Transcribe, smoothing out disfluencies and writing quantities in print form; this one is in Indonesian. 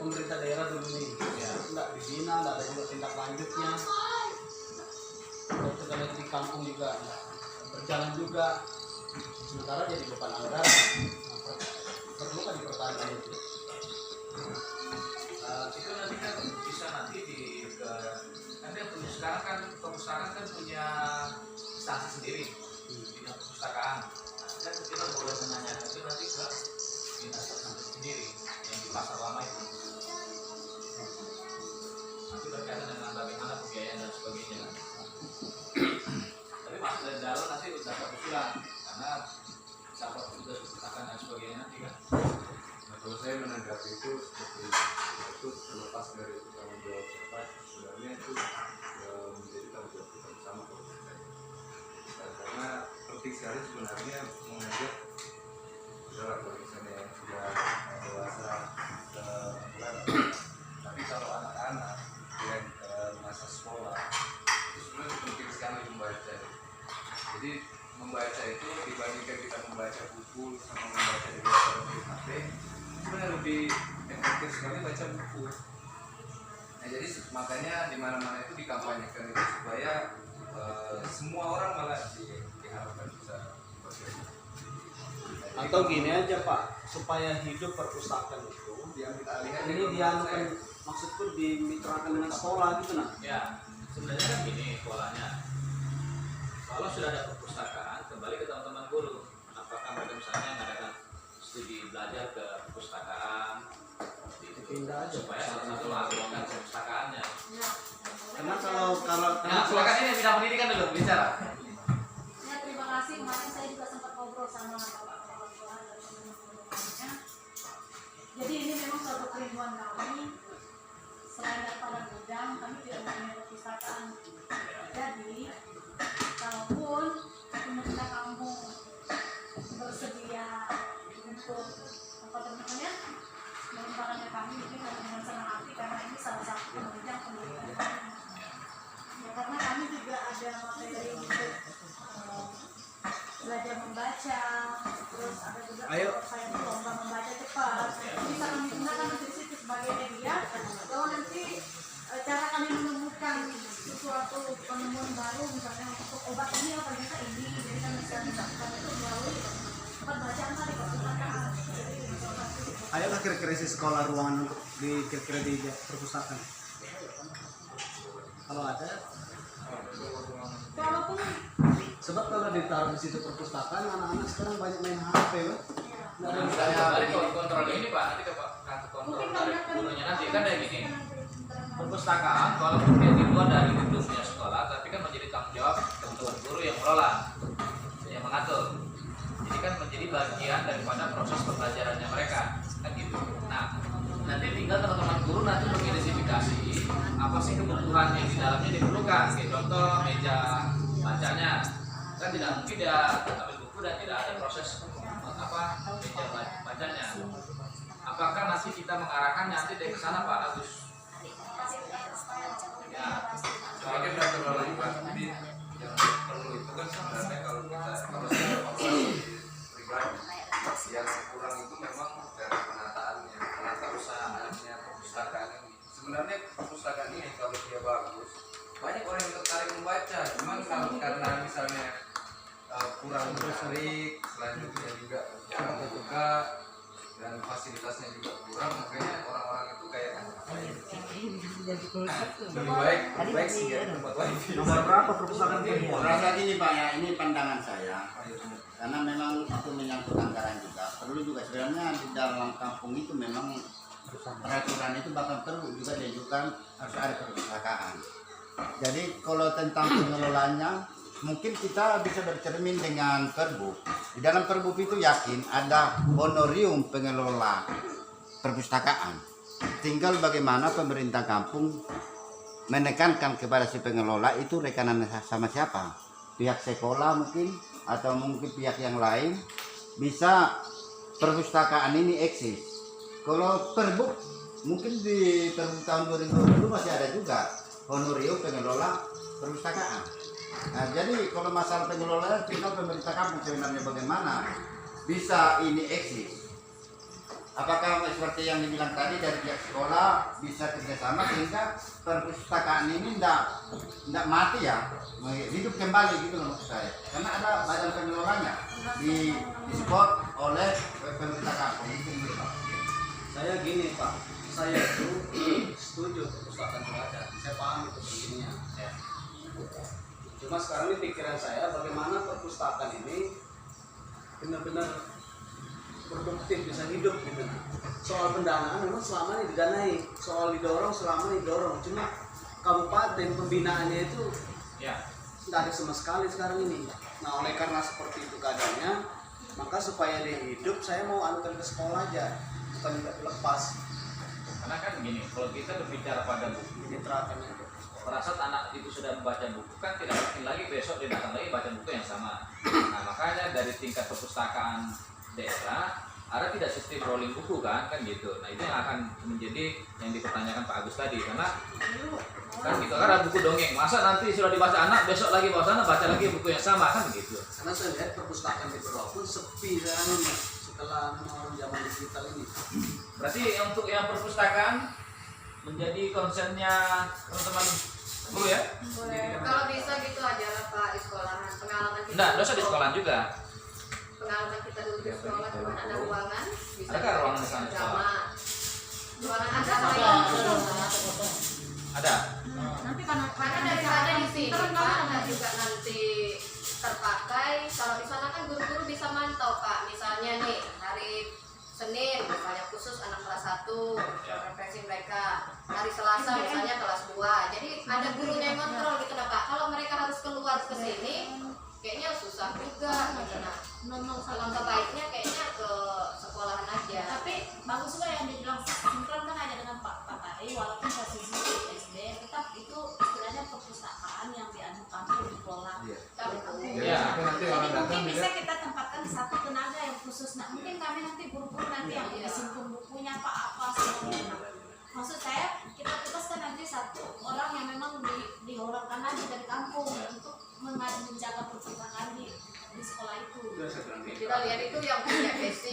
pemerintah daerah dulu nih, ya nggak dibina, nggak ada juga tindak lanjutnya. Kalau kita lihat di kampung juga nggak berjalan juga, sementara jadi beban anggaran. Nah, perlu kan dipertahankan itu. Itu nanti kan bisa nanti nanti yang punya sekarang kan perpustakaan kan punya instansi sendiri, bidang perpustakaan. Nah, kita boleh menanyakan itu nanti ke dinas sendiri yang di pasar lama itu. Nanti berkaitan dengan bagaimana pembiayaan dan sebagainya kan. Tapi masuk dari dalam nanti udah kebetulan karena sahabat sudah perpustakaan dan sebagainya nanti kan. Kalau saya menanggapi itu seperti itu, terlepas dari tanggung jawab siapa, sebenarnya itu menjadi tanggung jawab kita bersama kalau menurut saya. Karena penting sekali sebenarnya mengajak saudara kalau misalnya yang sudah dewasa tapi kalau anak-anak yang masa sekolah itu sebenarnya penting sekali membaca. Jadi membaca itu dibandingkan kita membaca buku sama membaca di HP, sebenarnya lebih efektif sekali baca buku. Nah, jadi makanya di mana-mana itu dikampanyekan itu supaya semua orang malah diharapkan bisa baca. Atau gini aja Pak, supaya hidup perpustakaan itu diambil alih aja. ini dianukan, maksudku dimitrakan dengan sekolah gitu nah. Ya, sebenarnya kan gini polanya. Kalau sudah ada perpustakaan, kembali ke teman-teman guru. Apakah mereka misalnya mengadakan studi belajar ke perpustakaan, Pindah aja supaya salah satu mengagumkan perpustakaannya. Karena kalau Nah, silakan ini bidang pendidikan dulu bicara. Ya, terima kasih. Kemarin saya juga sempat ngobrol sama bapak orang tua dan teman-temannya. Jadi ini memang suatu kerinduan kami. Selain daripada gudang, kami tidak mempunyai perpustakaan. Jadi, kalaupun pemerintah kampung bersedia untuk apa namanya mengembangkannya kami, ini dengan senang hati karena ini salah satu penunjang pendidikan kami. Ya, karena kami juga ada materi untuk belajar membaca, terus ada juga saya lomba membaca cepat. Bisa kami gunakan di situ sebagai media. Kalau nanti cara kami menemukan sesuatu penemuan baru, misalnya untuk obat ini apa bisa ini, jadi kami bisa melakukan itu melalui tempat bacaan tadi perpustakaan. ayolah kira-kira isi sekolah ruangan untuk di kira-kira di perpustakaan. Kalau ada, Walaupun sebab kalau ditaruh di situ perpustakaan, anak-anak sekarang banyak main HP kan. Nggak ada Saya balik ke kontrol ini Pak, nanti ke Pak kontrol dari gurunya nanti kan ada gini. Perpustakaan walaupun dia di luar dari gedungnya sekolah, tapi kan menjadi tanggung jawab teman-teman guru yang mengelola, yang mengatur. Jadi kan menjadi bagian daripada proses pembelajarannya mereka, kan gitu. Nah, nanti tinggal teman-teman guru nanti mengidentifikasi apa sih kebutuhan yang di dalamnya diperlukan. Kayak contoh meja bacanya, kan tidak mungkin dia ambil buku dan tidak ada proses meja bacanya. Apakah nanti kita mengarahkan nanti dari sana Pak Agus? Ya, Soalnya udah terlalu juga. Jadi yang perlu itu kan sebenarnya kalau saya pribadi yang kurang itu memang dari penataannya, penata usahanya perpustakaan ini. Sebenarnya perpustakaan ini kalau dia bagus, banyak orang yang tertarik membaca. Cuman kalau karena misalnya kurang menarik, selanjutnya juga jarang terbuka dan fasilitasnya juga kurang, makanya orang-orang itu kayak lebih baik sih ya tempat wifi. Nomor berapa perpustakaan ini? Rasa gini Pak ya, ini pandangan saya. Karena memang itu menyangkut anggaran juga. Perlu juga sebenarnya di dalam kampung itu memang peraturan itu bahkan perlu juga diajukan harus ada perpustakaan. Jadi kalau tentang pengelolanya mungkin kita bisa bercermin dengan Perbup. Di dalam Perbup itu yakin ada honorium pengelola perpustakaan. Tinggal bagaimana pemerintah kampung menekankan kepada si pengelola itu rekanan sama siapa, pihak sekolah mungkin atau mungkin pihak yang lain, bisa perpustakaan ini eksis. Kalau Perbup mungkin di tahun 2020 masih ada juga honorium pengelola perpustakaan. Nah, jadi kalau masalah pengelolaan tinggal pemerintah kampung sebenarnya bagaimana bisa ini eksis. apakah seperti yang dibilang tadi dari pihak sekolah bisa kerjasama sehingga perpustakaan ini tidak mati ya, hidup kembali gitu loh maksud saya. Karena ada badan pengelolanya di support oleh pemerintah kampung itu gitu, Pak. Saya gini Pak, saya itu setuju perpustakaan itu ada, saya paham itu pentingnya. Ya. Cuma sekarang ini pikiran saya bagaimana perpustakaan ini benar-benar produktif, bisa hidup gitu. Soal pendanaan memang selama ini didanai, soal didorong selama ini didorong. Cuma kabupaten pembinaannya itu Ya. nggak ada sama sekali sekarang ini. Nah oleh karena seperti itu keadaannya, maka supaya dia hidup saya mau anukan ke sekolah aja, bukan tidak dilepas. Karena kan gini, kalau kita berbicara pada buku, Diterapkan itu. pada saat anak itu sudah membaca buku kan tidak mungkin lagi besok dia datang lagi baca buku yang sama. Nah makanya dari tingkat perpustakaan daerah ada tidak sistem rolling buku kan gitu. Nah itu yang akan menjadi yang dipertanyakan Pak Agus tadi, karena kan gitu kan ada buku dongeng, masa nanti sudah dibaca anak besok lagi bawa sana baca lagi buku yang sama kan gitu. Karena saya lihat perpustakaan di bawah pun sepi sekarang ini setelah orang zaman digital ini. Berarti untuk yang perpustakaan menjadi konsennya teman-teman guru ya? Boleh. Kalau bisa gitu aja lah Pak di sekolahan. Pengalaman kita. Enggak, dosa di sekolahan juga. Pengalaman kita dulu di sekolah cuma ada ruangan. Bisa Adakah ruangan di sana di sekolah? drama. Ruangan ada Ada. Nanti karena dari sana di sini Pak dan juga nanti terpakai. Kalau di sana kan guru-guru bisa mantau Pak. Misalnya nih hari Senin misalnya khusus anak kelas 1 refreshing mereka. Hari Selasa misalnya kelas 2. Jadi ada gurunya yang kontrol gitu nah Pak. Kalau mereka harus keluar ke sini kayaknya susah juga gitu nah. Alangkah baiknya kayaknya ke sekolahan aja. Tapi bagus juga yang dibilang sinkron kan ada dengan Pak KAI walaupun posisi SD tetap itu istilahnya perpustakaan yang diadukan untuk dikelola. Iya. Tapi nanti Jadi orang datang mungkin bisa tidak. kita tempatkan satu tenaga yang khusus. Nah mungkin kami nanti guru-guru nanti yang Iya. simpan bukunya apa semuanya. Maksud saya kita tugaskan nanti satu orang yang memang dihororkan aja dari kampung untuk menjaga perpustakaan di sekolah itu. Itu yang saya bilang. Kita lihat itu yang punya basic